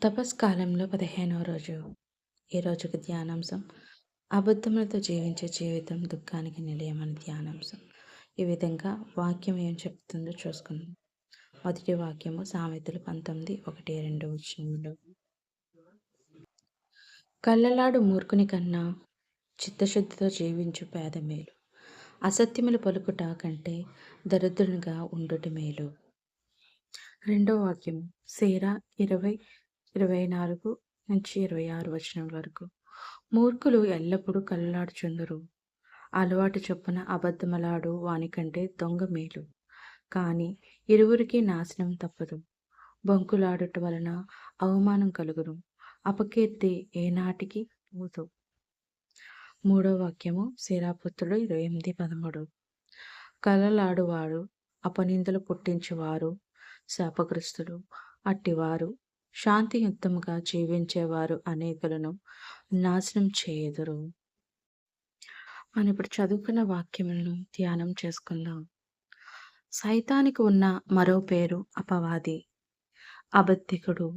తపస్కాలంలో 15వ రోజు. ఈ రోజుకి ధ్యానాంశం అబద్ధములతో జీవించే జీవితం దుఃఖానికి నిలయం అని ధ్యానాంశం. ఈ విధంగా వాక్యం ఏం చెప్తుందో చూసుకుందాం. మొదటి వాక్యము సామెతలు 19, 1, 2 వచనములు. కళ్ళలాడు మూర్ఖుని కన్నా చిత్తశుద్ధితో జీవించు పేద మేలు. అసత్యములు పలుకుట కంటే దరిద్రునిగా ఉండుట మేలు. రెండో వాక్యం సేరా 20, 24 నుంచి 26 వచనం వరకు. మూర్ఖులు ఎల్లప్పుడూ కళ్ళలాడుచుందురు. అలవాటు చొప్పున అబద్ధమలాడు వానికంటే దొంగ మేలు. కాని ఇరువురికి నాశనం తప్పదు. బొంకులాడుట వలన అవమానం కలుగును. అపకీర్తి ఏనాటికి పోదు. మూడో వాక్యము శీరాపుత్రుడు 28, 13. కలలాడువారు అపనిందలు పుట్టించువారు శాపగ్రస్తులు. అట్టివారు శాంతియుతముగా జీవించేవారు అనేకులను నాశనం చేయుదురు. మనం ఇప్పుడు చదువుకున్న వాక్యములను ధ్యానం చేసుకుందాం. సైతానికి ఉన్న మరో పేరు అపవాది, అబద్ధికుడు.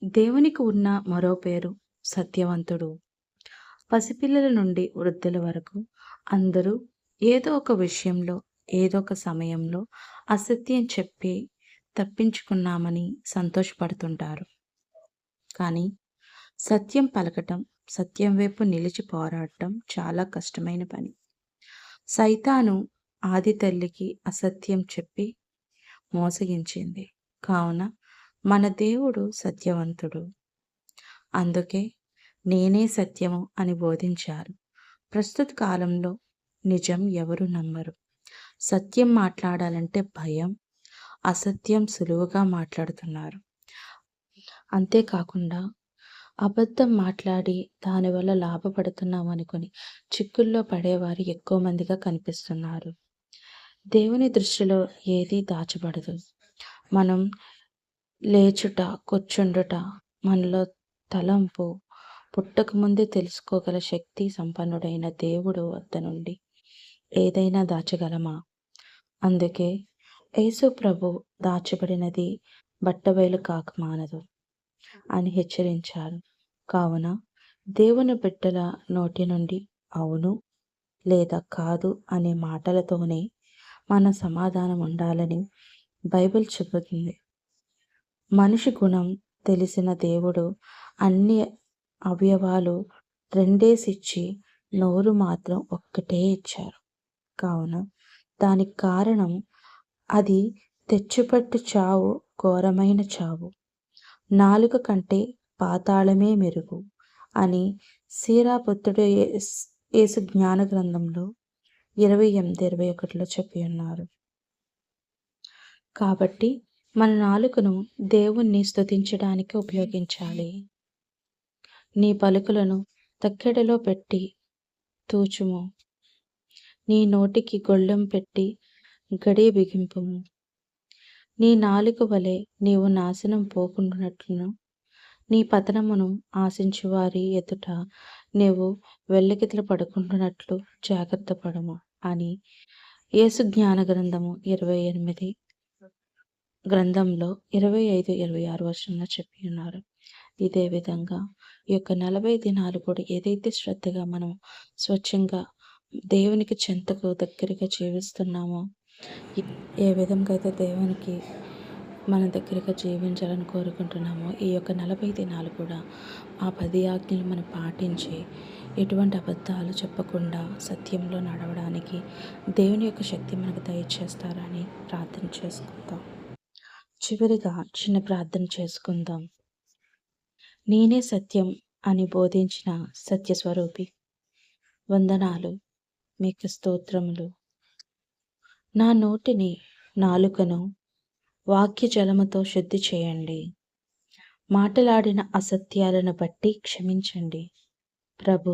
దేవునికి ఉన్న మరో పేరు సత్యవంతుడు. పసిపిల్లల నుండి వృద్ధుల వరకు అందరూ ఏదో ఒక విషయంలో ఏదో ఒక సమయంలో అసత్యం చెప్పి తప్పించుకున్నామని సంతోషపడుతుంటారు. కానీ సత్యం పలకటం, సత్యం వైపు నిలిచి పోరాడటం చాలా కష్టమైన పని. సైతాను ఆది తల్లికి అసత్యం చెప్పి మోసగించింది. కావున మన దేవుడు సత్యవంతుడు. అందుకే నేనే సత్యము అని బోధించారు. ప్రస్తుత కాలంలో నిజం ఎవరు నమ్మరు. సత్యం మాట్లాడాలంటే భయం, అసత్యం సులువుగా మాట్లాడుతున్నారు. అంతేకాకుండా అబద్ధం మాట్లాడి దానివల్ల లాభపడుతున్నాం అనుకుని చిక్కుల్లో పడేవారు ఎక్కువ మందిగా కనిపిస్తున్నారు. దేవుని దృష్టిలో ఏదీ దాచబడదు. మనం లేచుట, కూర్చుండుట, మనలో తలంపు పుట్టకముందే తెలుసుకోగల శక్తి సంపన్నుడైన దేవుడు వద్ద నుండి ఏదైనా దాచగలమా? అందుకే యేసు ప్రభు దాచబడినది బట్టబయలు కాక మానదు అని హెచ్చరించారు. కావున దేవుని బిడ్డల నోటి నుండి అవును లేదా కాదు అనే మాటలతోనే మన సమాధానం ఉండాలని బైబిల్ చెబుతుంది. మనిషి గుణం తెలిసిన దేవుడు అన్ని అవయవాలు రెండేసిచ్చి నోరు మాత్రం ఒక్కటే ఇచ్చారు. కావున దానికి కారణం అది తెచ్చిపట్టు చావు ఘోరమైన చావు. నాలుక కంటే పాతాళమే మెరుగు అని శీరాపుత్రుడు యేసు జ్ఞాన గ్రంథంలో 28, 21లో చెప్పి ఉన్నారు. కాబట్టి మన నాలుకను దేవుణ్ణి స్తుతించడానికి ఉపయోగించాలి. నీ పలుకులను తక్కెడలో పెట్టి తూచుము. నీ నోటికి గొళ్ళెం పెట్టి గడియ బిగింపుము. నీ నాలుక వలె నీవు నాశనం పోకుండానట్లును నీ పతనమును ఆశించువారి ఎదుట నీవు వెల్లకితలు పడుకుంటున్నట్లు జాగ్రత్త పడము అని యేసు జ్ఞాన గ్రంథము 28 గ్రంథంలో 25, 26 వచనంలో చెప్పి ఉన్నారు. ఇదే విధంగా ఈ యొక్క 40 దినాలు కూడా ఏదైతే శ్రద్ధగా మనం స్వచ్ఛంగా దేవునికి చెంతకు దగ్గరగా జీవిస్తున్నామో, ఏ విధంగా అయితే దేవునికి మన దగ్గరగా జీవించాలని కోరుకుంటున్నామో, ఈ యొక్క 40 దినాలు కూడా ఆ 10 ఆజ్ఞలు మనం పాటించి ఎటువంటి అబద్ధాలు చెప్పకుండా సత్యంలో నడవడానికి దేవుని యొక్క శక్తి మనకు దయచేస్తారని ప్రార్థన చేసుకుందాం. చివరిగా చిన్న ప్రార్థన చేసుకుందాం. నేనే సత్యం అని బోధించిన సత్యస్వరూపి, వందనాలు, మీకు స్తోత్రములు. నా నోటిని, నాలుకను వాక్య జలముతో శుద్ధి చేయండి. మాటలాడిన అసత్యాలను బట్టి క్షమించండి. ప్రభు,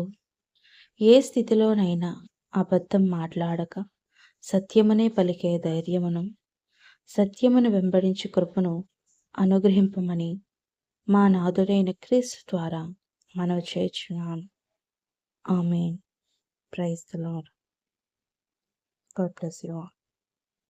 ఏ స్థితిలోనైనా అబద్ధం మాట్లాడక సత్యమునే పలికే ధైర్యమును, సత్యమును వెంబడించి కృపను అనుగ్రహింపమని మా నాథుడైన క్రీస్తు ద్వారా మనవి చేయుచున్నాను. ఆమేన్. Praise the Lord. God bless you all.